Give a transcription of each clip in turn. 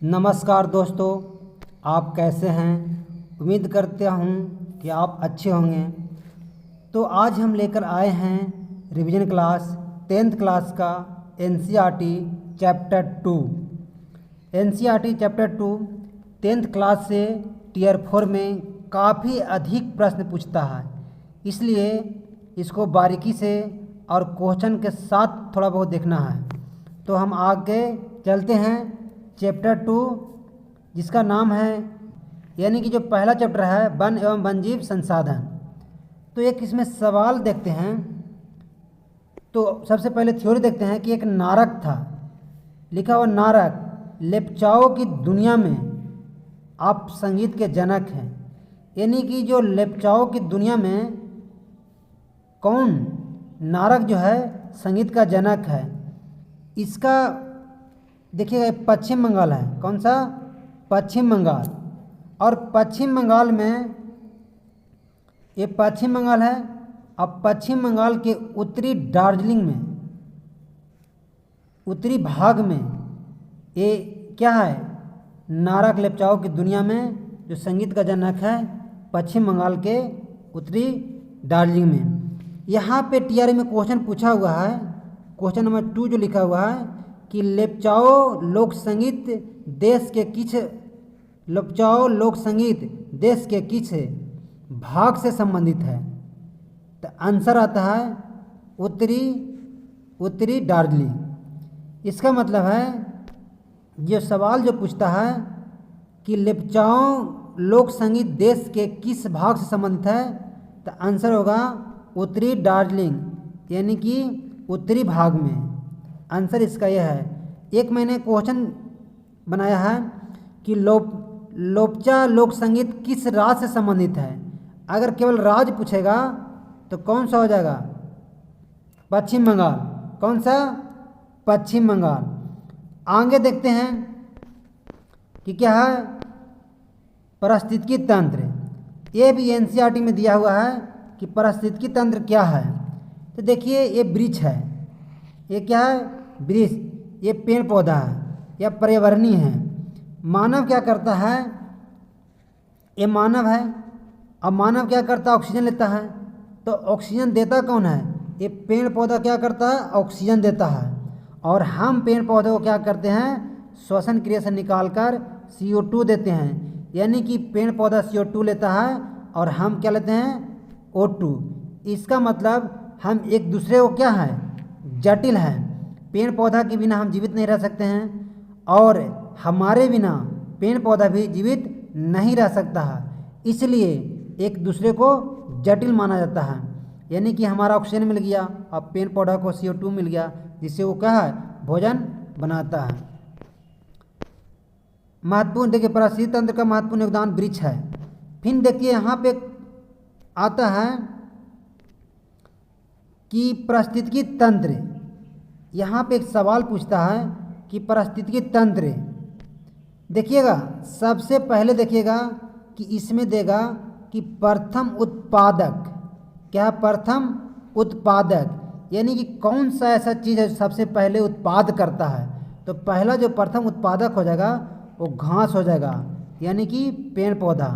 नमस्कार दोस्तों, आप कैसे हैं। उम्मीद करता हूँ कि आप अच्छे होंगे। तो आज हम लेकर आए हैं रिवीजन क्लास 10th क्लास का NCERT chapter 2। NCERT chapter 2 10th class से टियर 4 में काफ़ी अधिक प्रश्न पूछता है, इसलिए इसको बारीकी से और क्वेश्चन के साथ थोड़ा बहुत देखना है। तो हम आगे चलते हैं चैप्टर 2, जिसका नाम है, यानी कि जो पहला चैप्टर है वन एवं वन्यजीव संसाधन। तो एक इसमें सवाल देखते हैं। तो सबसे पहले थ्योरी देखते हैं कि एक नारक था, लिखा हुआ नारक लेप्चाओं की दुनिया में आप संगीत के जनक हैं। यानी कि जो लेप्चाओं की दुनिया में कौन नारक जो है संगीत का जनक है। इसका देखिएगा पश्चिम बंगाल है। कौन सा? पश्चिम बंगाल। और पश्चिम बंगाल में ये पश्चिम बंगाल है। अब पश्चिम बंगाल के उत्तरी दार्जिलिंग में, उत्तरी भाग में ये क्या है, नारक लेप्चाओं की दुनिया में जो संगीत का जनक है पश्चिम बंगाल के उत्तरी दार्जिलिंग में। यहाँ पे टीआरई में क्वेश्चन पूछा हुआ है, क्वेश्चन नंबर 2 जो लिखा हुआ है कि लेप्चाओ लोक संगीत देश के किस लेप्चाओ लोक संगीत देश के किस भाग से संबंधित है। तो आंसर आता है उत्तरी दार्जिलिंग। इसका मतलब है ये सवाल जो पूछता है कि लेप्चाओ लोक संगीत देश के किस भाग से संबंधित है, तो आंसर होगा उत्तरी दार्जिलिंग, यानी कि उत्तरी भाग में। आंसर इसका यह है। एक मैंने क्वेश्चन बनाया है कि लोप्चा लोक संगीत किस राज्य से संबंधित है। अगर केवल राज्य पूछेगा तो कौन सा हो जाएगा? पश्चिम बंगाल। कौन सा? पश्चिम बंगाल। आगे देखते हैं कि क्या है, पारिस्थितिकी तंत्र। ये भी एनसीईआरटी में दिया हुआ है कि पारिस्थितिकी तंत्र क्या है। तो देखिए ये वृक्ष है, ये क्या है, वृक्ष। ये पेड़ पौधा है या पर्यावरणीय है। मानव क्या करता है, ये मानव है। अब मानव क्या करता है, ऑक्सीजन लेता है। तो ऑक्सीजन देता कौन है? ये पेड़ पौधा क्या करता है, ऑक्सीजन देता है। और हम पेड़ पौधे को क्या करते हैं, श्वसन क्रिया से निकाल कर CO2 देते हैं। यानी कि पेड़ पौधा CO2 लेता है और हम क्या लेते हैं, O2। इसका मतलब हम एक दूसरे को क्या है, जटिल है। पेड़ पौधा के बिना हम जीवित नहीं रह सकते हैं और हमारे बिना पेड़ पौधा भी जीवित नहीं रह सकता है। इसलिए एक दूसरे को जटिल माना जाता है। यानी कि हमारा ऑक्सीजन मिल गया और पेड़ पौधा को CO2 मिल गया, जिससे वो क्या है, भोजन बनाता है। महत्वपूर्ण देखिए पारिस्थितिकी तंत्र का महत्वपूर्ण योगदान वृक्ष है। फिर देखिए यहाँ पे आता है कि पारिस्थितिकी तंत्र, यहाँ पे एक सवाल पूछता है कि पारिस्थितिकी तंत्र। देखिएगा सबसे पहले देखिएगा कि इसमें देगा कि प्रथम उत्पादक। क्या? प्रथम उत्पादक, यानी कि कौन सा ऐसा चीज़ है जो सबसे पहले उत्पाद करता है। तो पहला जो प्रथम उत्पादक हो जाएगा वो घास हो जाएगा, यानी कि पेड़ पौधा।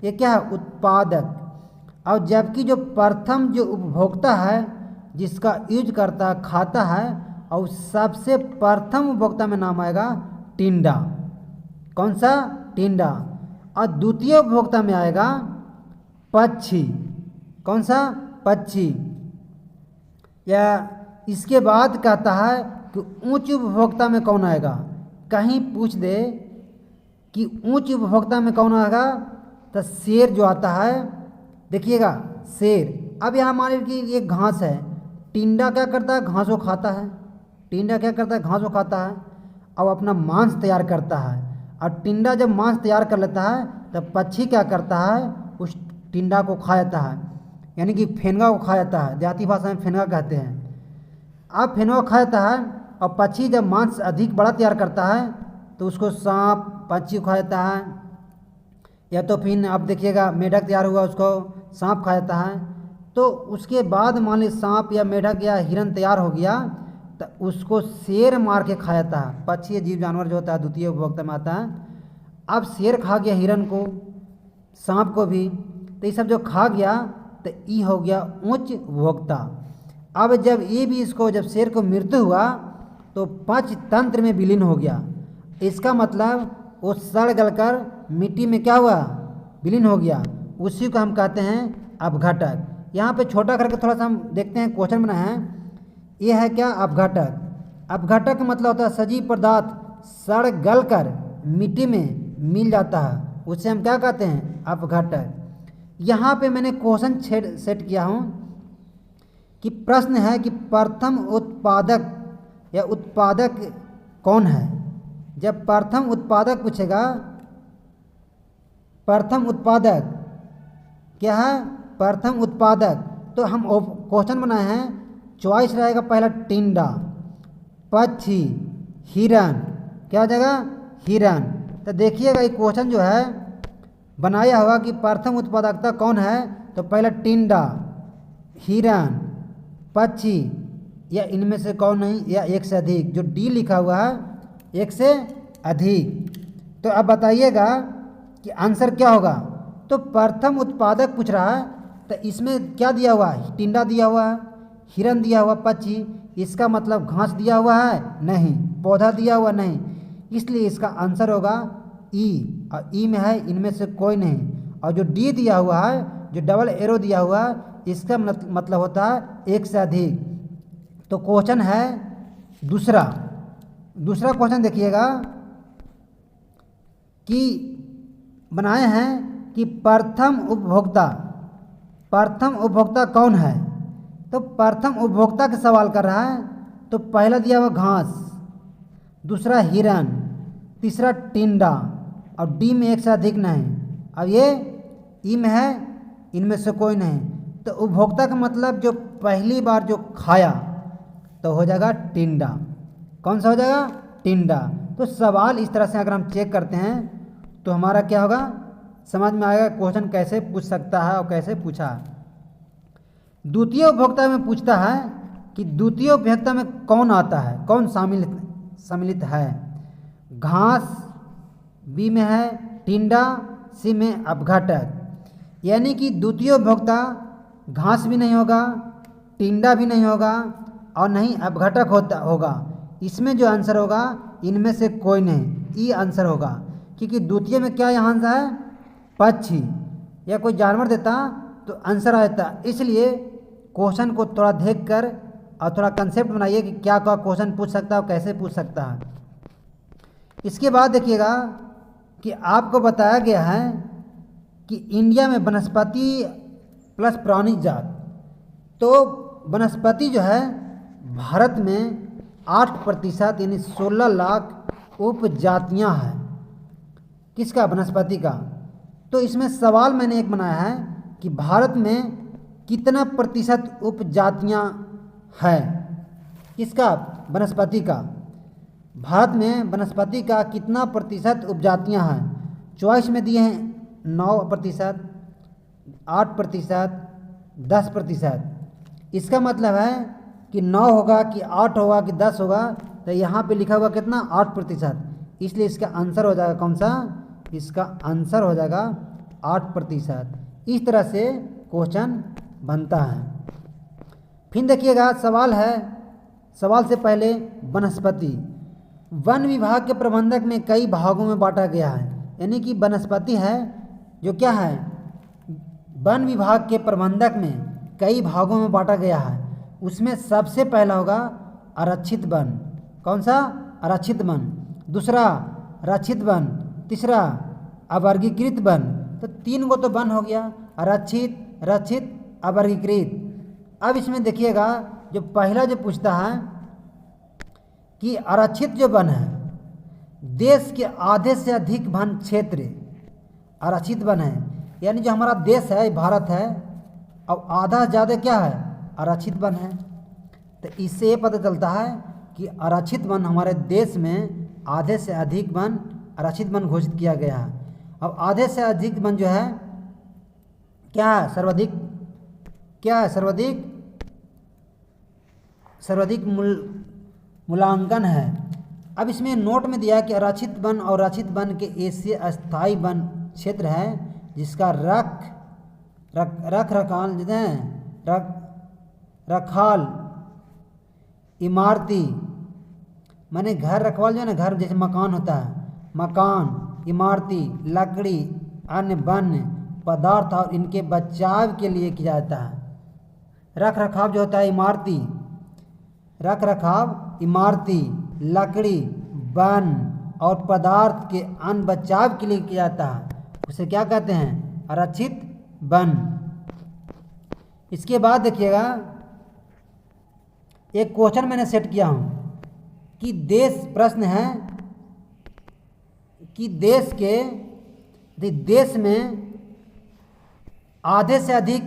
ये क्या है, उत्पादक। और जबकि जो प्रथम जो उपभोक्ता है, जिसका यूज करता है, खाता है, और सबसे प्रथम उपभोक्ता में नाम आएगा टिंडा। कौन सा? टिंडा। और द्वितीय उपभोक्ता में आएगा पक्षी। कौन सा? पक्षी। या इसके बाद कहता है कि उच्च उपभोक्ता में कौन आएगा। कहीं पूछ दे कि उच्च उपभोक्ता में कौन आएगा, तो शेर जो आता है। देखिएगा शेर। अब यहाँ मान लीजिए कि ये घास है, टिंडा क्या करता है, घास को खाता है। टिंडा क्या करता है, घास को खाता है और अपना मांस तैयार करता है। और टिंडा जब मांस तैयार कर लेता है तब पक्षी क्या करता है, उस टिंडा को खा जाता है, यानी कि फेनगा को खा जाता है। देहाती भाषा में फेनगा कहते हैं। अब फेनगा खा जाता है और पक्षी जब मांस अधिक बड़ा तैयार करता है तो उसको सांप पक्षी खा जाता है। या तो फिर आप देखिएगा मेढक तैयार हुआ, उसको सांप खा जाता है। तो उसके बाद मान लीजिए सांप या मेढक या हिरन तैयार हो गया, तो उसको शेर मार के खा जाता है। पक्षी जीव जानवर जो होता है द्वितीय उपभोक्ता में आता है। अब शेर खा गया हिरन को, सांप को भी, तो ये सब जो खा गया तो ये हो गया उच्च उपभोक्ता। अब जब ये भी इसको, जब शेर को मृत्यु हुआ तो पंच तंत्र में विलीन हो गया। इसका मतलब वो सड़ गल कर मिट्टी में क्या हुआ, विलीन हो गया। उसी को हम कहते हैं अपघटक। यहाँ पे छोटा करके थोड़ा सा हम देखते हैं, क्वेश्चन बना है, ये है क्या, अपघटक। अपघटक का मतलब होता है सजीव पदार्थ सड़ गल कर मिट्टी में मिल जाता है, उसे हम क्या कहते हैं, अपघटक। यहाँ पे मैंने क्वेश्चन सेट किया हूँ कि प्रश्न है कि प्रथम उत्पादक या उत्पादक कौन है। जब प्रथम उत्पादक पूछेगा, प्रथम उत्पादक क्या है, प्रथम उत्पादक, तो हम क्वेश्चन बनाए हैं, चॉइस रहेगा पहला टिंडा, पक्षी, हिरन, क्या हो जाएगा, हिरन। तो देखिएगा ये क्वेश्चन जो है बनाया हुआ कि प्रथम उत्पादकता कौन है, तो पहला टिंडा, हिरन, पक्षी, या इनमें से कौन नहीं, या एक से अधिक। जो डी लिखा हुआ है एक से अधिक। तो अब बताइएगा कि आंसर क्या होगा। तो प्रथम उत्पादक पूछ रहा है, तो इसमें क्या दिया हुआ है, टिंडा दिया हुआ है, हिरन दिया हुआ, पक्षी, इसका मतलब घास दिया हुआ है नहीं, पौधा दिया हुआ नहीं, इसलिए इसका आंसर होगा ई। और ई में है इनमें से कोई नहीं। और जो डी दिया हुआ है, जो डबल एरो दिया हुआ है, इसका मतलब होता है एक से अधिक। तो क्वेश्चन है दूसरा क्वेश्चन देखिएगा कि बनाए हैं कि प्रथम उपभोक्ता कौन है। तो प्रथम उपभोक्ता का सवाल कर रहा है, तो पहला दिया हुआ घास, दूसरा हिरन, तीसरा टिंडा, और डी में एक से अधिक नहीं। अब ये ई में है, इनमें से कोई नहीं। तो उपभोक्ता का मतलब जो पहली बार जो खाया तो हो जाएगा टिंडा। कौन सा हो जाएगा, टिंडा। तो सवाल इस तरह से अगर हम चेक करते हैं तो हमारा क्या होगा, समझ में आएगा क्वेश्चन कैसे पूछ सकता है और कैसे पूछा। द्वितीय उपभोक्ता में पूछता है कि द्वितीय उपभोक्ता में कौन आता है, कौन सम्मिलित है। घास बी में है, टिंडा सी में अपघटक। यानी कि द्वितीय उपभोक्ता घास भी नहीं होगा, टिंडा भी नहीं होगा, और नहीं अपघटक होगा। इसमें जो आंसर होगा इनमें से कोई नहीं, ई आंसर होगा। क्योंकि द्वितीय में क्या यहाँ आंसर है, पक्षी या कोई जानवर देता तो आंसर आ जाता। इसलिए क्वेश्चन को थोड़ा देख कर और थोड़ा कंसेप्ट बनाइए कि क्या क्या क्वेश्चन पूछ सकता है और कैसे पूछ सकता है। इसके बाद देखिएगा कि आपको बताया गया है कि इंडिया में वनस्पति प्लस प्राणी जात। तो वनस्पति जो है भारत में 8% यानी 16 लाख उपजातियां हैं। किसका, वनस्पति का। तो इसमें सवाल मैंने एक बनाया है कि भारत में कितना प्रतिशत उपजातियां हैं, किसका, वनस्पति का। भारत में वनस्पति का कितना प्रतिशत उपजातियां हैं। चॉइस में दिए हैं 9%, 8%, 10%। इसका मतलब है कि 9 होगा कि 8 होगा कि 10 होगा, तो यहाँ पे लिखा हुआ कितना, 8%। इसलिए इसका आंसर हो जाएगा कौन सा, इसका आंसर हो जाएगा 8%। इस तरह से क्वेश्चन बनता है। फिर देखिएगा सवाल है, सवाल से पहले वनस्पति। वन विभाग के प्रबंधक में कई भागों में बांटा गया है। यानी कि वनस्पति है जो क्या है, वन विभाग के प्रबंधक में कई भागों में बांटा गया है। उसमें सबसे पहला होगा आरक्षित वन। कौन सा, आरक्षित वन। दूसरा रक्षित वन, तीसरा अवर्गीकृत वन। तो 3 गो तो वन हो गया, आरक्षित, रक्षित, अवर्गीकृत। अब इसमें देखिएगा जो पहला जो पूछता है कि आरक्षित जो वन है, देश के आधे से अधिक वन क्षेत्र आरक्षित वन है। यानी जो हमारा देश है, भारत है, अब आधा ज़्यादा क्या है, आरक्षित वन है। तो इससे ये पता चलता है कि आरक्षित वन हमारे देश में आधे से अधिक वन आरक्षित वन घोषित किया गया है। अब आधे से अधिक वन जो है क्या है, सर्वाधिक, क्या है, सर्वाधिक मूल्यांकन है। अब इसमें नोट में दिया कि आरक्षित वन और रक्षित वन के ऐसे अस्थायी वन क्षेत्र है जिसका रखाल इमारती माने घर रखवाल जो है ना, घर जैसे मकान होता है, मकान, इमारती, लकड़ी, अन्य वन्य पदार्थ और इनके बचाव के लिए किया जाता है। रख रखाव जो होता है इमारती, रख रखाव इमारती, लकड़ी, वन और पदार्थ के अन्य बचाव के लिए किया जाता है, उसे क्या कहते हैं? आरक्षित वन। इसके बाद देखिएगा एक क्वेश्चन मैंने सेट किया हूँ कि प्रश्न है कि देश में आधे से अधिक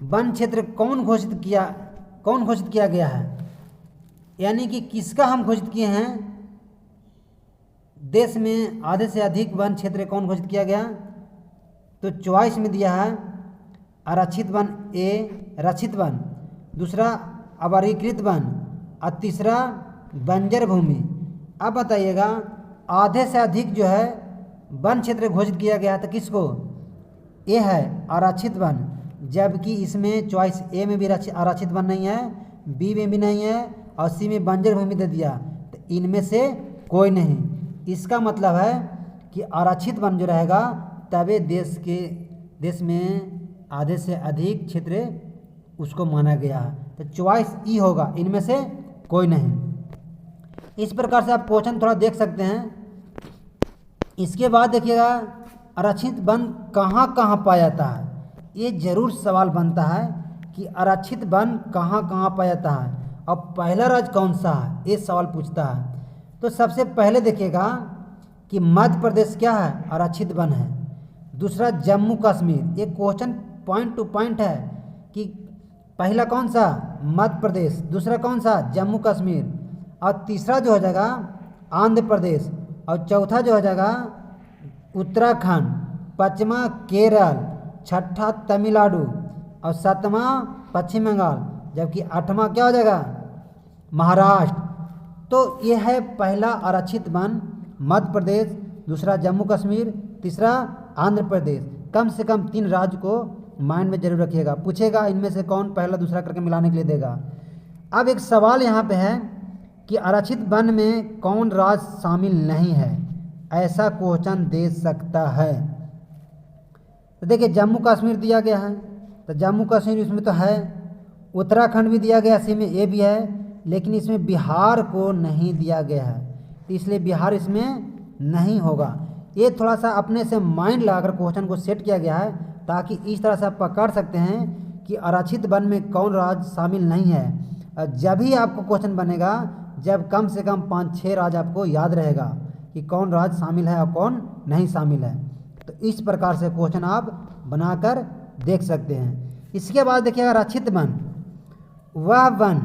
वन क्षेत्र कौन घोषित किया गया है, यानी कि किसका हम घोषित किए हैं? देश में आधे से अधिक वन क्षेत्र कौन घोषित किया गया? तो चॉइस में दिया है आरक्षित वन ए रक्षित वन, दूसरा अवर्गीकृत वन और तीसरा बंजर भूमि। अब बताइएगा आधे से अधिक जो है वन क्षेत्र घोषित किया गया तो किसको? ए है आरक्षित वन, जबकि इसमें चॉइस ए में भी आरक्षित वन नहीं है, बी में भी नहीं है और सी में बंजर भूमि दे दिया, तो इनमें से कोई नहीं। इसका मतलब है कि आरक्षित वन जो रहेगा तभी देश में आधे से अधिक क्षेत्र उसको माना गया है, तो चॉइस ई होगा, इनमें से कोई नहीं। इस प्रकार से आप क्वेश्चन थोड़ा देख सकते हैं। इसके बाद देखिएगा आरक्षित वन कहाँ कहाँ पाया जाता है, ये जरूर सवाल बनता है कि आरक्षित वन कहाँ कहाँ पाया जाता है और पहला राज्य कौन सा है, ये सवाल पूछता है। तो सबसे पहले देखिएगा कि मध्य प्रदेश क्या है? आरक्षित वन है। दूसरा जम्मू कश्मीर, ये क्वेश्चन पॉइंट टू पॉइंट है कि पहला कौन सा? मध्य प्रदेश, दूसरा कौन सा? जम्मू कश्मीर, और तीसरा जो हो जाएगा आंध्र प्रदेश, और चौथा जो हो जाएगा उत्तराखंड, पाँचवा केरल, छठा तमिलनाडु और सातवां पश्चिम बंगाल, जबकि आठवां क्या हो जाएगा? महाराष्ट्र। तो ये है पहला आरक्षित वन मध्य प्रदेश, दूसरा जम्मू कश्मीर, तीसरा आंध्र प्रदेश। कम से कम 3 राज्य को माइंड में जरूर रखिएगा, पूछेगा इनमें से कौन पहला दूसरा करके मिलाने के लिए देगा। अब एक सवाल यहाँ पे है कि आरक्षित वन में कौन राज्य शामिल नहीं है, ऐसा क्वेश्चन दे सकता है। तो देखिए जम्मू कश्मीर दिया गया है, तो जम्मू कश्मीर इसमें तो है, उत्तराखंड भी दिया गया, इसी में ये भी है, लेकिन इसमें बिहार को नहीं दिया गया है, तो इसलिए बिहार इसमें नहीं होगा। ये थोड़ा सा अपने से माइंड लगाकर क्वेश्चन को सेट किया गया है ताकि इस तरह से आप पकड़ सकते हैं कि आरक्षित वन में कौन राज्य शामिल नहीं है। जब ही आपको क्वेश्चन बनेगा जब कम से कम 5-6 राज्य आपको याद रहेगा कि कौन राज्य शामिल है और कौन नहीं शामिल है। तो इस प्रकार से क्वेश्चन आप बनाकर देख सकते हैं। इसके बाद देखिए आरक्षित वन, वह वन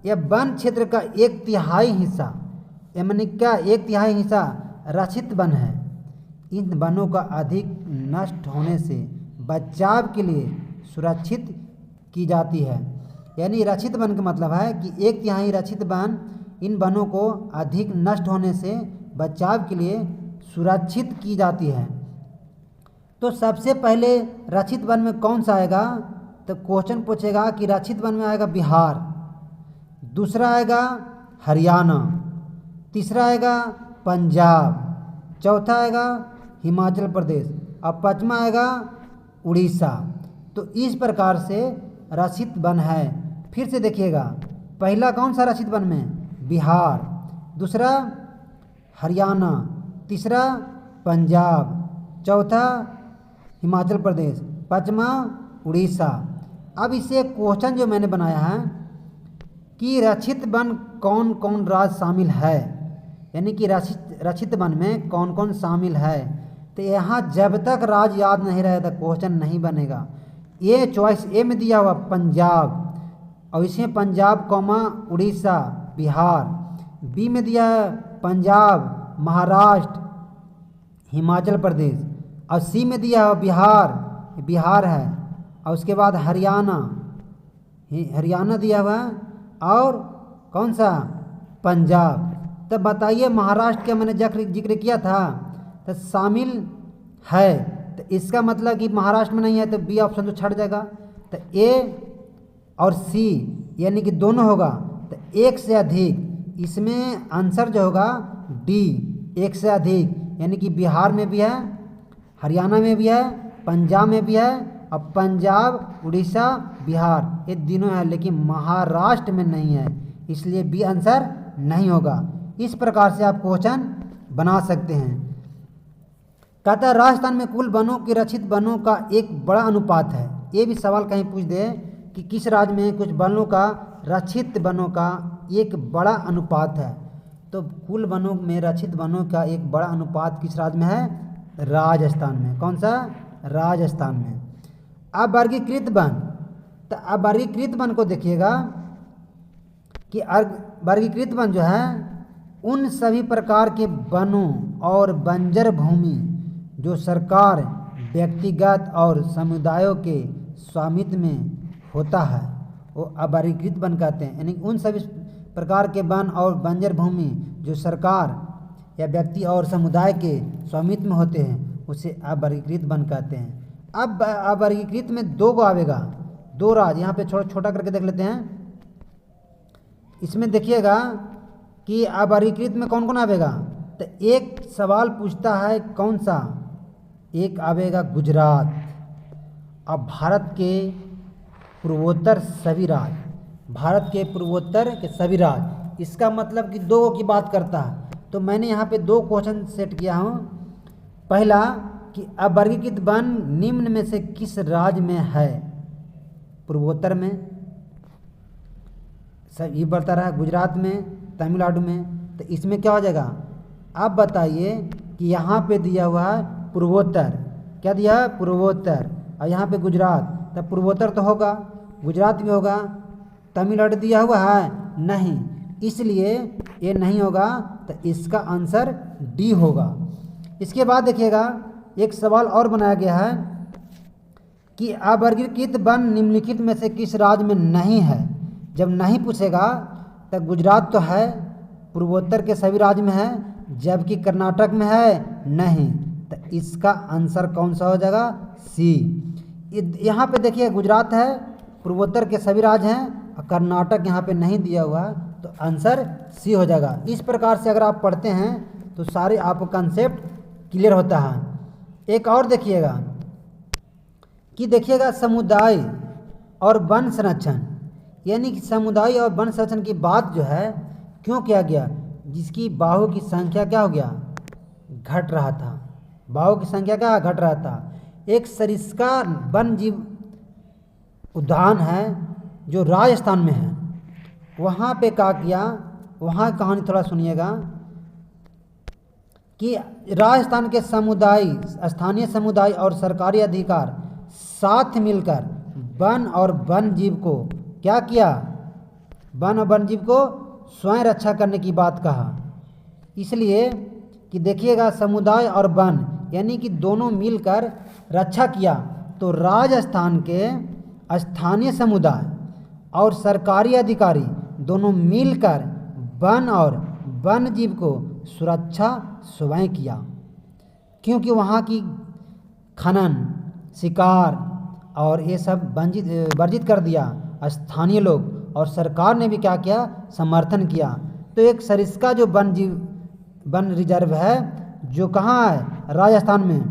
या वन क्षेत्र का 1/3 हिस्सा, यानी क्या 1/3 हिस्सा रक्षित वन है। इन वनों का अधिक नष्ट होने से बचाव के लिए सुरक्षित की जाती है। यानी रक्षित वन का मतलब है कि 1/3 रक्षित वन इन वनों को अधिक नष्ट होने से बचाव के लिए सुरक्षित की जाती है। तो सबसे पहले रक्षित वन में कौन सा आएगा? तो क्वेश्चन पूछेगा कि रक्षित वन में आएगा बिहार, दूसरा आएगा हरियाणा, तीसरा आएगा पंजाब, चौथा आएगा हिमाचल प्रदेश और पाँचवा आएगा उड़ीसा। तो इस प्रकार से रक्षित वन है। फिर से देखिएगा पहला कौन सा रक्षित वन में? बिहार, दूसरा हरियाणा, तीसरा पंजाब, चौथा हिमाचल प्रदेश, पाँचवा उड़ीसा। अब इसे क्वेश्चन जो मैंने बनाया है कि रक्षित वन कौन कौन राज्य शामिल है, यानी कि रक्षित वन में कौन कौन शामिल है। तो यहाँ जब तक राज्य याद नहीं रहे तो क्वेश्चन नहीं बनेगा। ये चॉइस ए में दिया हुआ पंजाब और इसमें पंजाब कौमा उड़ीसा बिहार, बी में दिया है पंजाब महाराष्ट्र हिमाचल प्रदेश और सी में दिया हुआ बिहार है और उसके बाद हरियाणा दिया हुआ है और कौन सा पंजाब। तब बताइए महाराष्ट्र का मैंने जिक्र किया था, तो शामिल है, तो इसका मतलब कि महाराष्ट्र में नहीं है, तो बी ऑप्शन तो छट जाएगा। तो ए और सी यानी कि दोनों होगा, तो एक से अधिक, इसमें आंसर जो होगा डी, एक से अधिक, यानी कि बिहार में भी है, हरियाणा में भी है, पंजाब में भी है, और पंजाब, उड़ीसा, बिहार ये तीनों है, लेकिन महाराष्ट्र में नहीं है, इसलिए बी आंसर नहीं होगा। इस प्रकार से आप क्वेश्चन बना सकते हैं। कहता है राजस्थान में कुल वनों के रक्षित वनों का एक बड़ा अनुपात है। ये भी सवाल कहीं पूछ दे कि किस राज्य में कुछ वनों का रक्षित वनों का एक बड़ा अनुपात है, तो कुल वनों में रक्षित वनों का एक बड़ा अनुपात किस राज्य में है? राजस्थान में। कौन सा? राजस्थान में। अब वर्गीकृत वन, तो अब वर्गीकृत वन को देखिएगा कि वर्गीकृत वन जो है उन सभी प्रकार के वनों और बंजर भूमि जो सरकार, व्यक्तिगत और समुदायों के स्वामित्व में होता है वो अवर्गीकृत वन कहते हैं। यानी उन सभी प्रकार के वन और बंजर भूमि जो सरकार या व्यक्ति और समुदाय के स्वामित्व में होते हैं उसे अवर्गीकृत वन कहते हैं। अब अवर्गीकृत में दो को आवेगा, दो राज्य, यहाँ पे छोटा करके देख लेते हैं। इसमें देखिएगा कि अवर्गीकृत में कौन कौन आवेगा, तो एक सवाल पूछता है कौन सा, एक आवेगा गुजरात। अब भारत के पूर्वोत्तर सभी राज्य, भारत के पूर्वोत्तर के सभी राज्य, इसका मतलब कि दो की बात करता है। तो मैंने यहाँ पे दो क्वेश्चन सेट किया हूँ। पहला कि अवर्गीकृत वन निम्न में से किस राज्य में है? पूर्वोत्तर में, सब ये बढ़ता रहा, गुजरात में, तमिलनाडु में, तो इसमें क्या हो जाएगा? आप बताइए कि यहाँ पे दिया हुआ है पूर्वोत्तर, क्या दिया है? पूर्वोत्तर, और यहाँ पे गुजरात, तब पूर्वोत्तर तो होगा, गुजरात भी होगा। तमिलनाडु दिया हुआ है? नहीं, इसलिए ये नहीं होगा, तो इसका आंसर डी होगा। इसके बाद देखिएगा एक सवाल और बनाया गया है कि अवर्गीकृत वन निम्नलिखित में से किस राज्य में नहीं है। जब नहीं पूछेगा तो गुजरात तो है, पूर्वोत्तर के सभी राज्य में है, जबकि कर्नाटक में है नहीं, तो इसका आंसर कौन सा हो जाएगा? सी। यहाँ पे देखिए गुजरात है, पूर्वोत्तर के सभी राज्य हैं, और कर्नाटक यहाँ पे नहीं दिया हुआ, तो आंसर सी हो जाएगा। इस प्रकार से अगर आप पढ़ते हैं तो सारे आपको कंसेप्ट क्लियर होता है। एक और देखिएगा कि देखिएगा समुदाय और वन संरक्षण, यानी कि समुदाय और वन संरक्षण की बात जो है क्यों किया गया? जिसकी बाघों की संख्या क्या हो गया? घट रहा था। बाघों की संख्या क्या घट रहा था। एक सरिस्का वन जीव उद्यान है जो राजस्थान में है, वहाँ पे क्या किया, वहाँ कहानी थोड़ा सुनिएगा कि राजस्थान के समुदाय, स्थानीय समुदाय और सरकारी अधिकार साथ मिलकर वन और वन जीव को क्या किया? वन और वन जीव को स्वयं रक्षा करने की बात कहा। इसलिए कि देखिएगा समुदाय और वन यानी कि दोनों मिलकर रक्षा किया, तो राजस्थान के स्थानीय समुदाय और सरकारी अधिकारी दोनों मिलकर वन और वन जीव को सुरक्षा स्वयं किया, क्योंकि वहाँ की खनन, शिकार और ये सब वर्जित कर दिया स्थानीय लोग, और सरकार ने भी क्या किया? समर्थन किया। तो एक सरिस्का जो वन रिजर्व है जो कहाँ है? राजस्थान में,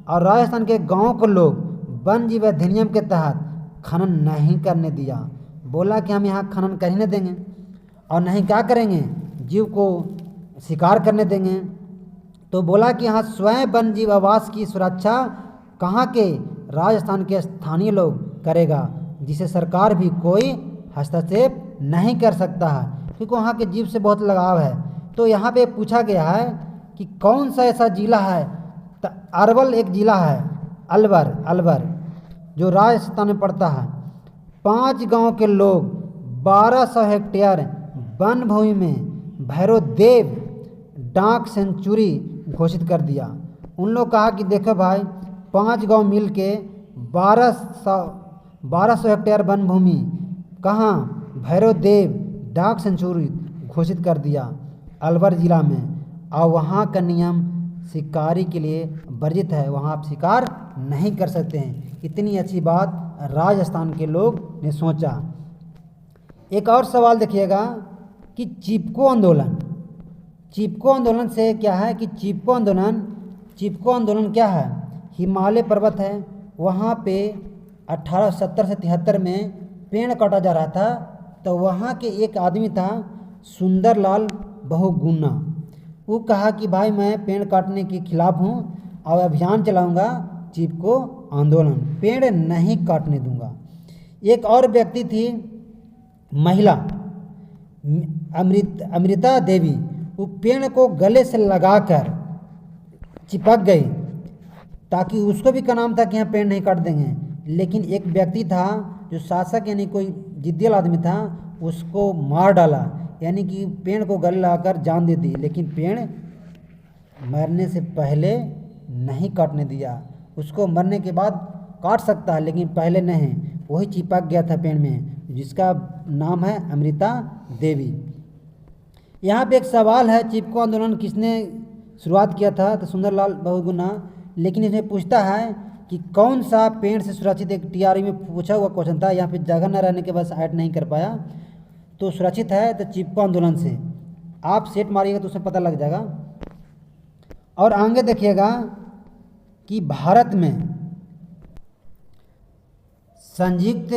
और राजस्थान के गाँव को लोग वन जीव अधिनियम के तहत खनन नहीं करने दिया। बोला कि हम यहाँ खनन कर ही नहीं देंगे, और नहीं क्या करेंगे? जीव को शिकार करने देंगे। तो बोला कि यहाँ स्वयं वन जीव आवास की सुरक्षा कहाँ के? राजस्थान के स्थानीय लोग करेगा, जिसे सरकार भी कोई हस्तक्षेप नहीं कर सकता है, क्योंकि वहाँ के जीव से बहुत लगाव है। तो यहाँ पे पूछा गया है कि कौन सा ऐसा जिला है, तो अरवल एक जिला है, अलवर जो राजस्थान में पड़ता है। 5 गांव के लोग 1200 हेक्टेयर वन भूमि में भैरवदेव डाक सेंचुरी घोषित कर दिया। उन लोग कहा कि देखो भाई 5 गांव मिल के 1200 हेक्टेयर वन भूमि कहाँ? भैरवदेव डाक सेंचुरी घोषित कर दिया अलवर जिला में, और वहाँ का नियम शिकारी के लिए वर्जित है, वहाँ आप शिकार नहीं कर सकते हैं। इतनी अच्छी बात राजस्थान के लोग ने सोचा। एक और सवाल देखिएगा कि चिपको आंदोलन, चिपको आंदोलन से क्या है कि चिपको आंदोलन क्या है? हिमालय पर्वत है, वहाँ पे 1870 से 73 में पेड़ काटा जा रहा था, तो वहाँ के एक आदमी था सुंदरलाल बहुगुणा, वो कहा कि भाई मैं पेड़ काटने के खिलाफ हूँ और अभियान चलाऊँगा चिपको आंदोलन, पेड़ नहीं काटने दूंगा। एक और व्यक्ति थी महिला अमृता देवी, वो पेड़ को गले से लगाकर चिपक गई, ताकि उसको भी का नाम था कि यहाँ पेड़ नहीं काट देंगे। लेकिन एक व्यक्ति था जो शासक यानी कोई जिद्दी आदमी था, उसको मार डाला, यानी कि पेड़ को गले लगाकर जान दे दी, लेकिन पेड़ मरने से पहले नहीं काटने दिया। उसको मरने के बाद काट सकता है लेकिन पहले नहीं, वही चिपक गया था पेड़ में, जिसका नाम है अमृता देवी। यहाँ पे एक सवाल है, चिपको आंदोलन किसने शुरुआत किया था? तो सुंदरलाल बहुगुणा। लेकिन इसमें पूछता है कि कौन सा पेड़ से सुरक्षित, एक टीआरई में पूछा हुआ क्वेश्चन था, यहाँ पे जगह न रहने के बस ऐड नहीं कर पाया, तो सुरक्षित है तो चिपको आंदोलन से। आप सेट मारिएगा तो उसमें पता लग जाएगा। और आगे देखिएगा कि भारत में संयुक्त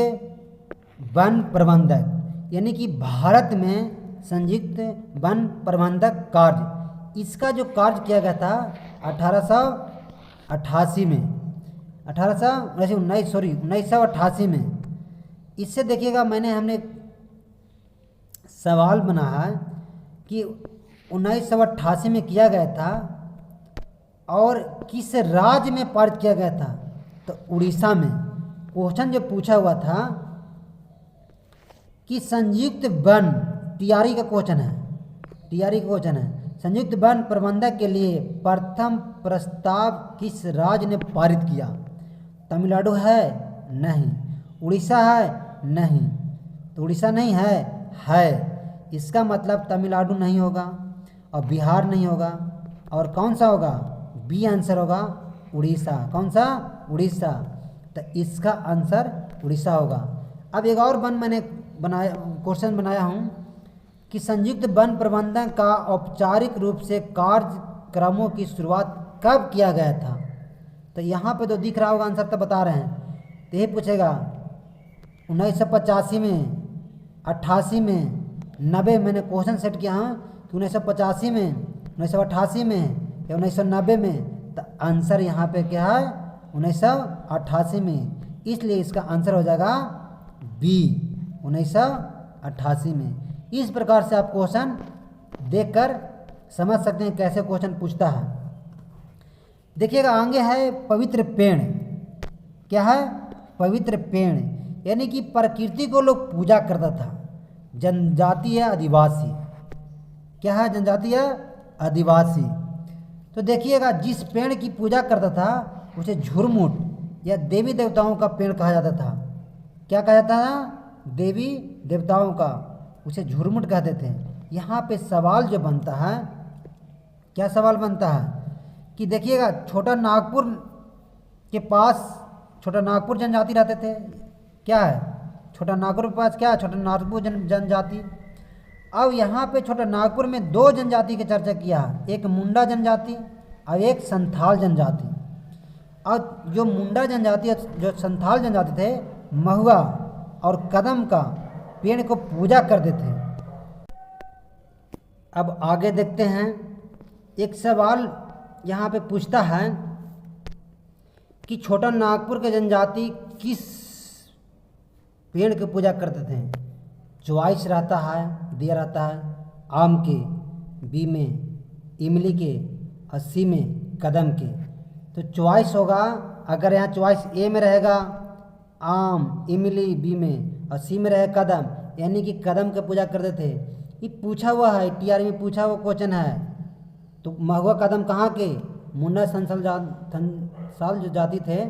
वन प्रबंधक, यानी कि भारत में संयुक्त वन प्रबंधक कार्य, इसका जो कार्य किया गया था 1888 में, 1988 में। इससे देखिएगा हमने सवाल बना है कि 1988 में किया गया था और किस राज्य में पारित किया गया था? तो उड़ीसा में। क्वेश्चन जो पूछा हुआ था कि संयुक्त वन, टीआरई का क्वेश्चन है, संयुक्त वन प्रबंधक के लिए प्रथम प्रस्ताव किस राज्य ने पारित किया? तमिलनाडु है? नहीं। उड़ीसा है? नहीं। तो उड़ीसा नहीं है, इसका मतलब तमिलनाडु नहीं होगा और बिहार नहीं होगा, और कौन सा होगा? बी आंसर होगा उड़ीसा। कौन सा? उड़ीसा। तो इसका आंसर उड़ीसा होगा। अब एक और क्वेश्चन बनाया हूँ कि संयुक्त वन प्रबंधन का औपचारिक रूप से कार्यक्रमों की शुरुआत कब किया गया था? तो यहाँ पे तो दिख रहा होगा आंसर, तो बता रहे हैं। तो यही पूछेगा 1985 में, 88 में, 90। मैंने क्वेश्चन सेट किया है कि 1985 में, 1988 में या 1990 में। तो आंसर यहाँ पे क्या है? 1988 में। इसलिए इसका आंसर हो जाएगा बी, 1988 में। इस प्रकार से आप क्वेश्चन देखकर समझ सकते हैं कैसे क्वेश्चन पूछता है। देखिएगा आगे है पवित्र पेड़। क्या है? पवित्र पेड़, यानी कि प्रकृति को लोग पूजा करता था। जनजाति है आदिवासी। क्या है? जनजाति है आदिवासी। तो देखिएगा जिस पेड़ की पूजा करता था उसे झुरमुट या देवी देवताओं का पेड़ कहा जाता था। क्या कहा जाता था? देवी देवताओं का, उसे झुरमुट कहते थे। यहाँ पे सवाल जो बनता है, क्या सवाल बनता है कि देखिएगा छोटा नागपुर के पास छोटा नागपुर जनजाति रहते थे। क्या है? छोटा नागपुर के पास क्या है? छोटा नागपुर जनजाति। अब यहाँ पे छोटा नागपुर में दो जनजाति की चर्चा किया, एक मुंडा जनजाति और एक संथाल जनजाति। और जो मुंडा जनजाति जो संथाल जनजाति थे, महुआ और कदम का पेड़ को पूजा करते थे। अब आगे देखते हैं, एक सवाल यहाँ पे पूछता है कि छोटा नागपुर के जनजाति किस पेड़ की पूजा करते थे? चॉइस रहता है, दिया रहता है आम के, बी में इमली के और सी में कदम के। तो चॉइस होगा, अगर यहाँ चॉइस ए में रहेगा आम, इमली बी में, और सी में रहे कदम, यानी कि कदम की पूजा करते थे। ये पूछा हुआ है, टीआरई में पूछा हुआ क्वेश्चन है। तो महुआ कदम कहाँ के? मुंडा संथाल जो जाति थे,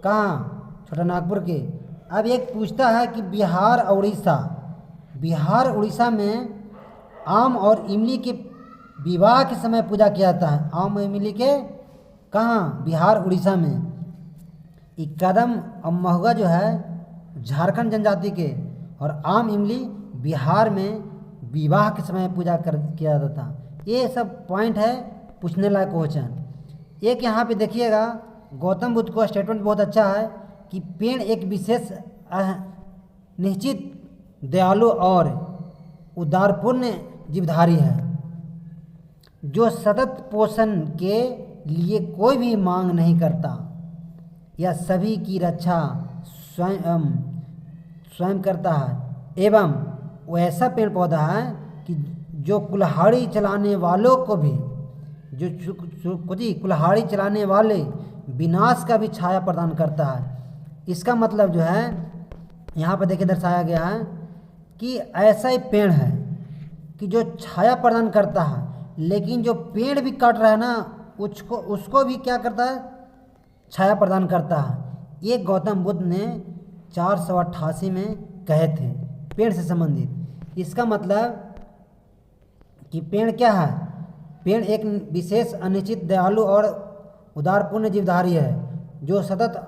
कहाँ? छोटा नागपुर के। अब एक पूछता है कि बिहार और उड़ीसा में आम और इमली के विवाह के समय पूजा किया जाता है। आम और इमली के कहाँ? बिहार उड़ीसा में। ये कदम और महुआ जो है झारखंड जनजाति के, और आम इमली बिहार में विवाह के समय पूजा किया जाता था। ये सब पॉइंट है पूछने लायक क्वेश्चन। एक यहाँ पे देखिएगा, गौतम बुद्ध का स्टेटमेंट बहुत अच्छा है कि पेड़ एक विशेष निश्चित दयालु और उदारपूर्ण जीवधारी है जो सतत पोषण के लिए कोई भी मांग नहीं करता, यह सभी की रक्षा स्वयं करता है एवं वैसा पेड़ पौधा है कि जो कुल्हाड़ी चलाने वालों को भी, जो कुल्हाड़ी चलाने वाले विनाश का भी छाया प्रदान करता है। इसका मतलब जो है यहाँ पर देखिए दर्शाया गया है कि ऐसा ही पेड़ है कि जो छाया प्रदान करता है, लेकिन जो पेड़ भी काट रहा है ना उसको भी क्या करता है? छाया प्रदान करता है। ये गौतम बुद्ध ने 488 में कहे थे पेड़ से संबंधित। इसका मतलब कि पेड़ क्या है? पेड़ एक विशेष अनिश्चित दयालु और उदारपूर्ण जीवधारी है जो सतत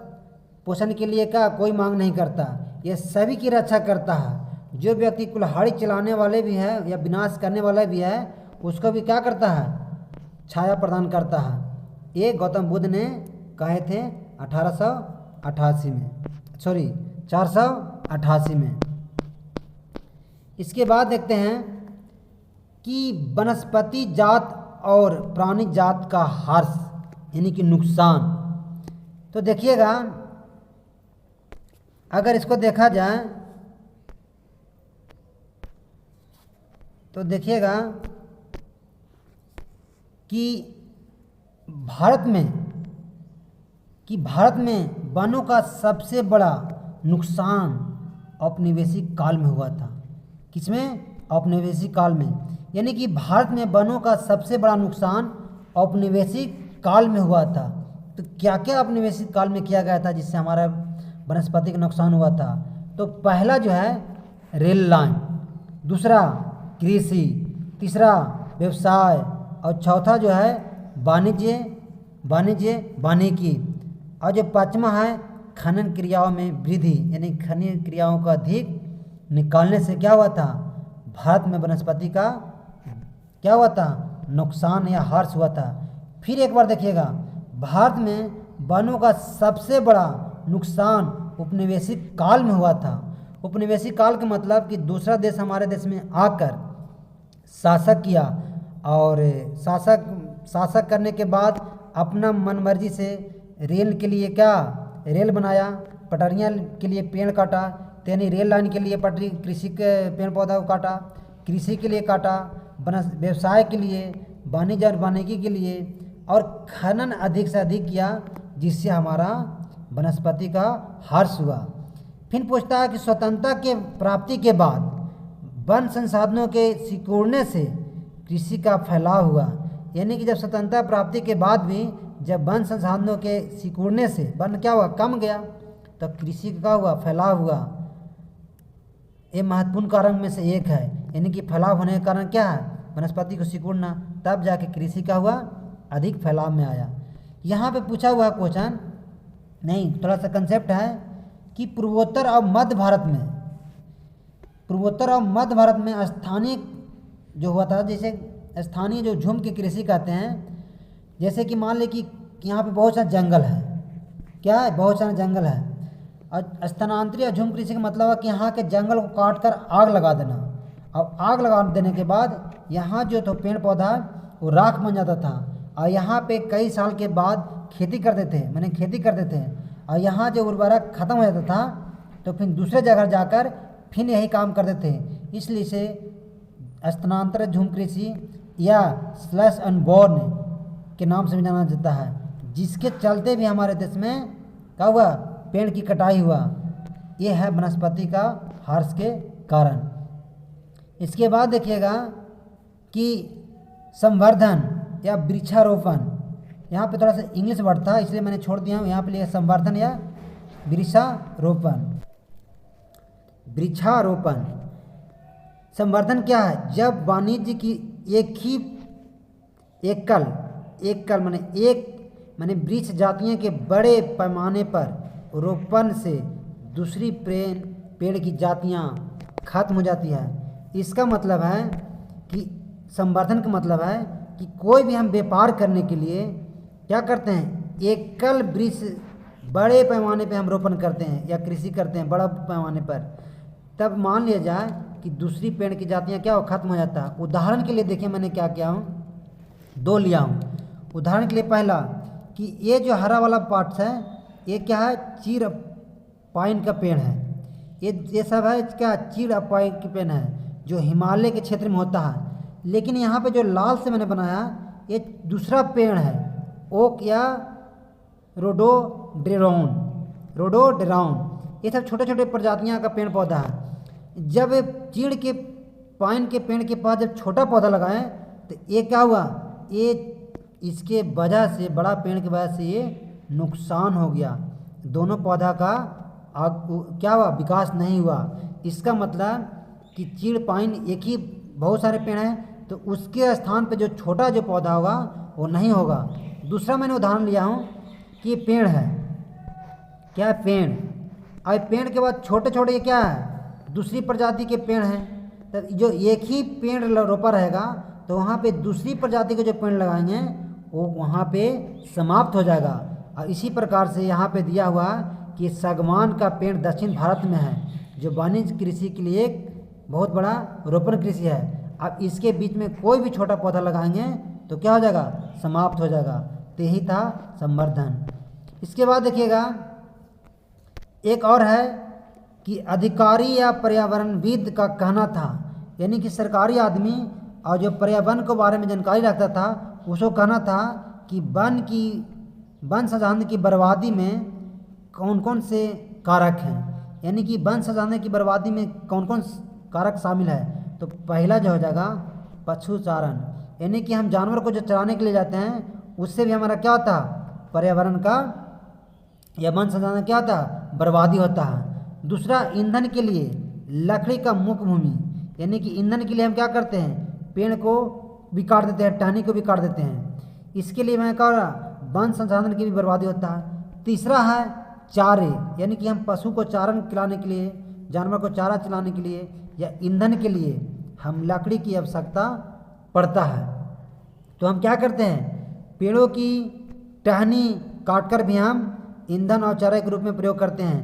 पोषण के लिए का कोई मांग नहीं करता, यह सभी की रक्षा करता है। जो व्यक्ति कुल्हाड़ी चलाने वाले भी है या विनाश करने वाला भी है उसको भी क्या करता है? छाया प्रदान करता है। ये गौतम बुद्ध ने कहे थे 488 में। इसके बाद देखते हैं कि वनस्पति जात और प्राणी जात का ह्रास यानी कि नुकसान। तो देखिएगा, अगर इसको देखा जाए तो देखिएगा कि भारत में वनों का सबसे बड़ा नुकसान औपनिवेशिक काल में हुआ था। किसमें? औपनिवेशिक काल में। यानी कि भारत में वनों का सबसे बड़ा नुकसान औपनिवेशिक काल में हुआ था। तो क्या क्या औपनिवेशिक काल में किया गया था जिससे हमारा वनस्पति का नुकसान हुआ था? तो पहला जो है रेल लाइन, दूसरा कृषि, तीसरा व्यवसाय, और चौथा जो है वानिकी, और जो पांचवा है खनन क्रियाओं में वृद्धि, यानी खनन क्रियाओं का अधिक निकालने से क्या हुआ था? भारत में वनस्पति का क्या हुआ था? नुकसान या ह्रास हुआ था। फिर एक बार देखिएगा, भारत में वनों का सबसे बड़ा नुकसान उपनिवेशिक काल में हुआ था। उपनिवेशिक काल का मतलब कि दूसरा देश हमारे देश में आकर शासक किया, और शासक करने के बाद अपना मनमर्जी से रेल के लिए क्या रेल बनाया, पटरियाँ के लिए पेड़ काटा, यानी रेल लाइन के लिए पटरी, कृषि के पेड़ पौधा को काटा, कृषि के लिए काटा, व्यवसाय के लिए, वाणिज्य और वानिकी के लिए, और खनन अधिक से अधिक किया जिससे हमारा वनस्पति का ह्रास हुआ। फिर पूछता है कि स्वतंत्रता के प्राप्ति के बाद वन संसाधनों के सिकुड़ने से कृषि का फैलाव हुआ। यानी कि जब स्वतंत्रता प्राप्ति के बाद भी जब वन संसाधनों के सिकुड़ने से वन क्या हुआ? कम गया, तो कृषि का हुआ? फैलाव हुआ। ये महत्वपूर्ण कारण में से एक है। यानी कि फैलाव होने का कारण क्या है? वनस्पति को सिकुड़ना, तब जाके कृषि का हुआ? अधिक फैलाव में आया। यहाँ पे पूछा हुआ क्वेश्चन नहीं, थोड़ा सा कंसेप्ट है कि पूर्वोत्तर और मध्य भारत में स्थानीय जो हुआ था, जैसे स्थानीय जो झुम की कृषि कहते हैं, जैसे कि मान ले कि यहाँ पे बहुत सारा जंगल है, क्या है? बहुत सारा जंगल है। और स्थानांतरित या झुम कृषि का मतलब है कि यहाँ के जंगल को काट कर आग लगा देना, और आग लगा देने के बाद यहाँ जो तो पेड़ पौधा वो राख बन जाता था, और यहाँ पे कई साल के बाद खेती करते थे, और यहाँ जो उर्वरक खत्म हो जाता था तो फिर दूसरे जगह जाकर फिर यही काम करते थे। इसलिए से स्थानांतरित झुम कृषि या स्लैश एंड बर्न के नाम से भी जाना जाता है, जिसके चलते भी हमारे देश में क्या हुआ? पेड़ की कटाई हुआ। ये है वनस्पति का ह्रास के कारण। इसके बाद देखिएगा कि संवर्धन या वृक्षारोपण, यहाँ पे थोड़ा सा इंग्लिश वर्ड था इसलिए मैंने छोड़ दिया हूँ, यहाँ पे लिखा संवर्धन या वृक्षारोपण। संवर्धन क्या है? जब वाणिज्य की एकल माने वृक्ष जातियों के बड़े पैमाने पर रोपण से दूसरी पेड़ की जातियां खत्म हो जाती है। इसका मतलब है कि संवर्धन का मतलब है कि कोई भी हम व्यापार करने के लिए क्या करते हैं, एकल वृक्ष बड़े पैमाने पे हम रोपण करते हैं या कृषि करते हैं बड़ा पैमाने पर, तब मान लिया जाए कि दूसरी पेड़ की जातियाँ क्या हो, खत्म हो जाता है। उदाहरण के लिए देखिए मैंने क्या किया हूँ, 2 लिया हूँ। उदाहरण के लिए पहला कि ये जो हरा वाला पार्ट्स है ये क्या है, चीड़ पाइन का पेड़ है। ये सब है क्या, चीड़ पाइन के पेड़ है जो हिमालय के क्षेत्र में होता है। लेकिन यहाँ पे जो लाल से मैंने बनाया ये दूसरा पेड़ है, ओक या रोडोडेंड्रॉन। ये सब छोटे छोटे प्रजातियाँ का पेड़ पौधा है। जब चीड़ के पाइन के पेड़ के पास जब छोटा पौधा लगाएं तो ये क्या हुआ, ये इसके वजह से, बड़ा पेड़ की वजह से ये नुकसान हो गया। दोनों पौधा का क्या हुआ, विकास नहीं हुआ। इसका मतलब कि चीड़ पाइन एक ही बहुत सारे पेड़ हैं तो उसके स्थान पे जो छोटा जो पौधा होगा वो नहीं होगा। दूसरा मैंने उदाहरण लिया हूँ कि पेड़ है, क्या है, पेड़। अब पेड़ के बाद छोटे छोटे क्या है, दूसरी प्रजाति के पेड़ हैं। तो जो एक ही पेड़ रोपा रहेगा तो वहाँ पे दूसरी प्रजाति के जो पेड़ लगाएंगे वो वहाँ पे समाप्त हो जाएगा। और इसी प्रकार से यहाँ पे दिया हुआ कि सागवान का पेड़ दक्षिण भारत में है जो वाणिज्य कृषि के लिए एक बहुत बड़ा रोपण कृषि है। अब इसके बीच में कोई भी छोटा पौधा लगाएंगे तो क्या हो जाएगा, समाप्त हो जाएगा। तो यही था संवर्धन। इसके बाद देखिएगा एक और है कि अधिकारी या पर्यावरणविद का कहना था, यानी कि सरकारी आदमी और जो पर्यावरण के बारे में जानकारी रखता था उसको कहना था कि वन संसाधन की बर्बादी में कौन कौन से कारक हैं, यानी कि वन संसाधन की बर्बादी में कौन कौन कारक शामिल है। तो पहला जो हो जाएगा पशुचारण, यानी कि हम जानवर को जो चराने के लिए जाते हैं उससे भी हमारा क्या होता है, पर्यावरण का या वन संसाधन क्या होता है, बर्बादी होता है। दूसरा ईंधन के लिए लकड़ी का मुख्य भूमि, यानी कि ईंधन के लिए हम क्या करते हैं, पेड़ को भी काट देते हैं, टहनी को भी काट देते हैं। इसके लिए मैं कह रहा वन संसाधन की भी बर्बादी होता है। तीसरा है चारे, यानी कि हम पशु को चारण खिलाने के लिए, जानवर को चारा चलाने के लिए या ईंधन के लिए हम लकड़ी की आवश्यकता पड़ता है। तो हम क्या करते हैं, पेड़ों की टहनी काटकर भी हम ईंधन और चारे के रूप में प्रयोग करते हैं,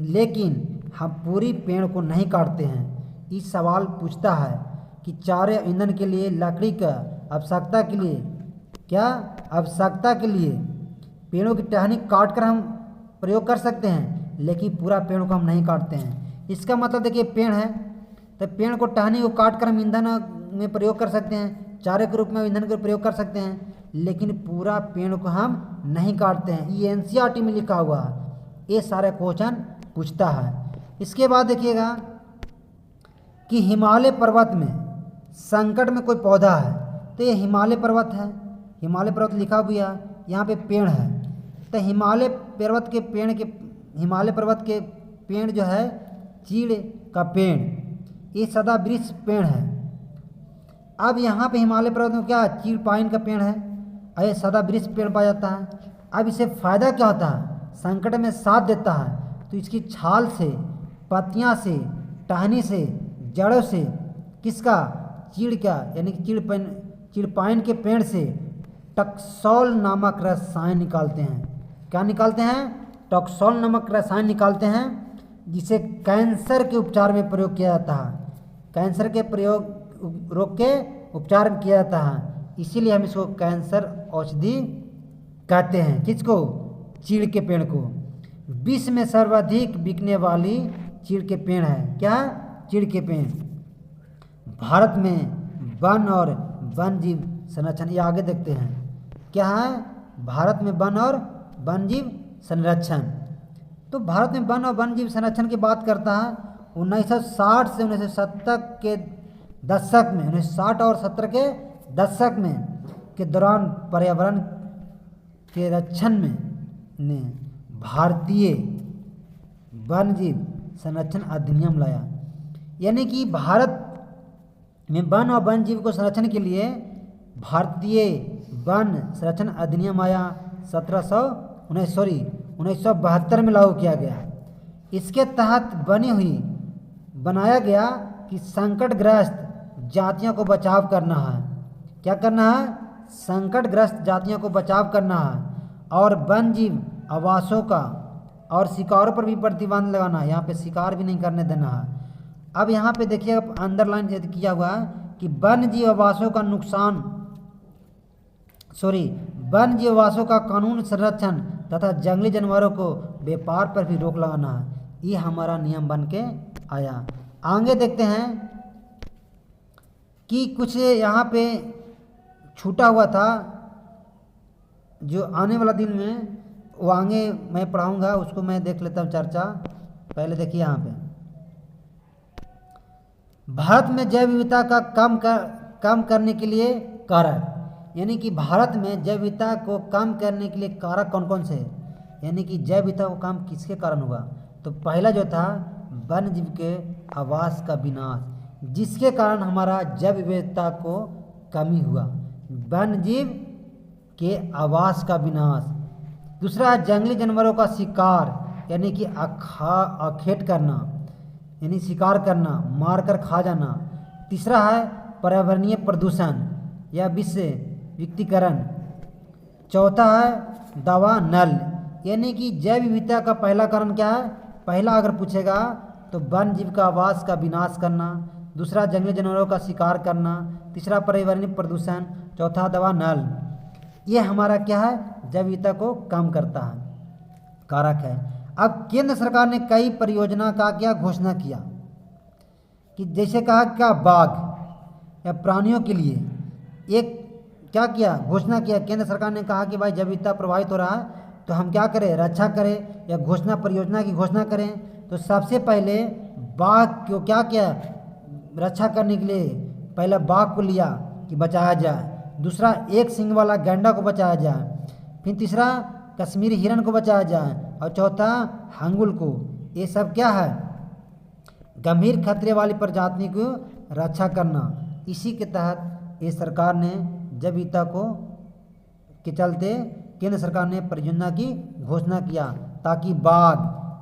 लेकिन हम पूरी पेड़ को नहीं काटते हैं। इस सवाल पूछता है कि चारे ईंधन के लिए लकड़ी का आवश्यकता के लिए पेड़ों की टहनी काटकर हम प्रयोग कर सकते हैं, लेकिन पूरा पेड़ को हम नहीं काटते हैं। इसका मतलब देखिए पेड़ है तो पेड़ को टहनी को काट कर हम ईंधन में प्रयोग कर सकते हैं, चारे के रूप में ईंधन का प्रयोग कर सकते हैं, लेकिन पूरा पेड़ को हम नहीं काटते हैं। ये एनसीईआरटी में लिखा हुआ है, ये सारे क्वेश्चन पूछता है। इसके बाद देखिएगा कि हिमालय पर्वत में संकट में कोई पौधा है, तो ये हिमालय पर्वत है, हिमालय पर्वत लिखा हुआ है, यहाँ पे पेड़ है। तो हिमालय पर्वत के पेड़ जो है चीड़ का पेड़, ये सदा वृक्ष पेड़ है। अब यहाँ पे हिमालय पर्वत में क्या चीड़ पाइन का पेड़ है, ये सदा वृक्ष पेड़ पाया जाता है। अब इसे फ़ायदा क्या होता है, संकट में साथ देता है। तो इसकी छाल से, पत्तियाँ से, टहनी से, जड़ों से, किसका, चीड़ का, यानी कि चीड़ पाइन के पेड़ से टॉक्सोल नामक रसायन निकालते हैं। क्या निकालते हैं, टॉक्सोल नामक रसायन निकालते हैं, जिसे कैंसर के उपचार में प्रयोग किया जाता है। कैंसर के रोग के उपचार में किया जाता है, इसीलिए हम इसको कैंसर औषधि कहते हैं। किसको, चीड़ के पेड़ को। विश्व में सर्वाधिक बिकने वाली चीड़ के पेड़ है, क्या, चीड़ के पेड़। भारत में वन और वन जीव संरक्षण, ये आगे देखते हैं क्या है, भारत में वन और वन जीव संरक्षण। तो भारत में वन और वन जीव संरक्षण की बात करता है 1960 से 1970 के दशक में, 1960 और 70 के दशक में के दौरान पर्यावरण के रक्षण में ने भारतीय वन जीव संरक्षण अधिनियम लाया। यानी कि भारत में वन और वन जीव को संरक्षण के लिए भारतीय वन संरक्षण अधिनियम आया 1972 में लागू किया गया। इसके तहत बनाया गया कि संकटग्रस्त जातियों को बचाव करना है। क्या करना है? संकटग्रस्त जातियों को बचाव करना है और वन जीव आवासों का और शिकारों पर भी प्रतिबंध लगाना है। यहाँ पे शिकार भी नहीं करने देना है। अब यहाँ पे देखिए अंडरलाइन किया हुआ है कि वन जीव आवासों का कानून संरक्षण तथा जंगली जानवरों को व्यापार पर भी रोक लगाना है। ये हमारा नियम बन के आया। आगे देखते हैं कि कुछ यहाँ पे छूटा हुआ था जो आने वाला दिन में वो आगे मैं पढ़ाऊँगा, उसको मैं देख लेता हूँ चर्चा। पहले देखिए यहाँ पे भारत में जैव विविधता का कम करने के लिए कारक, यानी कि भारत में जैव विविधता को कम करने के लिए कारक कौन कौन से, यानी कि जैव विविधता को कम किसके कारण हुआ। तो पहला जो था वन जीव के आवास का विनाश, जिसके कारण हमारा जैव विविधता को कमी हुआ। वन जीव के आवास का विनाश। दूसरा जंगली जानवरों का शिकार, यानी कि अखेट करना, यानी शिकार करना, मारकर खा जाना। तीसरा है पर्यावरणीय प्रदूषण या विषविक्तीकरण। चौथा है दवा नल, यानी कि जैव विविधता का पहला कारण क्या है? पहला अगर पूछेगा तो वन जीव का आवास का विनाश करना, दूसरा जंगली जानवरों का शिकार करना, तीसरा पर्यावरणीय प्रदूषण, चौथा दवा नल। ये हमारा क्या है? जैव विविधता को कम करता है, कारक है। अब केंद्र सरकार ने कई परियोजना का क्या घोषणा किया कि जैसे कहा क्या बाघ या प्राणियों के लिए एक क्या किया? घोषणा किया। केंद्र सरकार ने कहा कि भाई जैव विविधता प्रभावित हो रहा है तो हम क्या करें? रक्षा करें या परियोजना की घोषणा करें। तो सबसे पहले बाघ को क्या किया? रक्षा करने के लिए पहले बाघ को लिया कि बचाया जाए, दूसरा एक सींग वाला गैंडा को बचाया जाए, फिर तीसरा कश्मीरी हिरण को बचाया जाए और चौथा हंगुल को। ये सब क्या है? गंभीर खतरे वाली प्रजाति को रक्षा करना। इसी के तहत ये सरकार ने जैव विविधता को के चलते केंद्र सरकार ने परियोजना की घोषणा किया ताकि बाघ,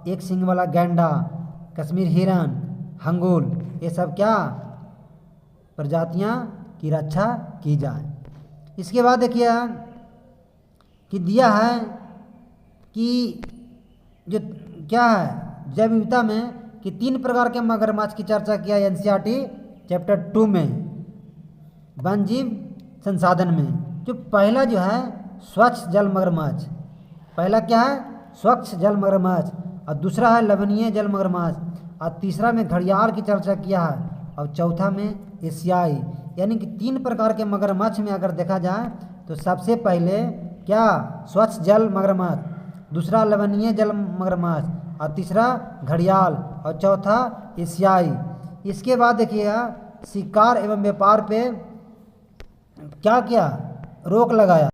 एक सींग वाला गैंडा, कश्मीर हिरण, हंगुल, ये सब क्या प्रजातियां की रक्षा की जाए। इसके बाद देखिए कि दिया है कि जो क्या है जैव विविधता में कि 3 प्रकार के मगरमच्छ की चर्चा किया एनसीईआरटी चैप्टर 2 में वन जीव संसाधन में। जो पहला जो है स्वच्छ जल मगरमच्छ, पहला क्या है? स्वच्छ जल मगरमच्छ, और दूसरा है लवणीय जल मगरमच्छ, और तीसरा में घड़ियाल की चर्चा किया है, और चौथा में एशियाई। यानी कि 3 प्रकार के मगरमच्छ में अगर देखा जाए तो सबसे पहले क्या? स्वच्छ जल मगरमच्छ, दूसरा लवणीय जल मगरमच्छ, और तीसरा घड़ियाल, और चौथा एशियाई। इसके बाद देखिएगा शिकार एवं व्यापार पे क्या किया? रोक लगाया।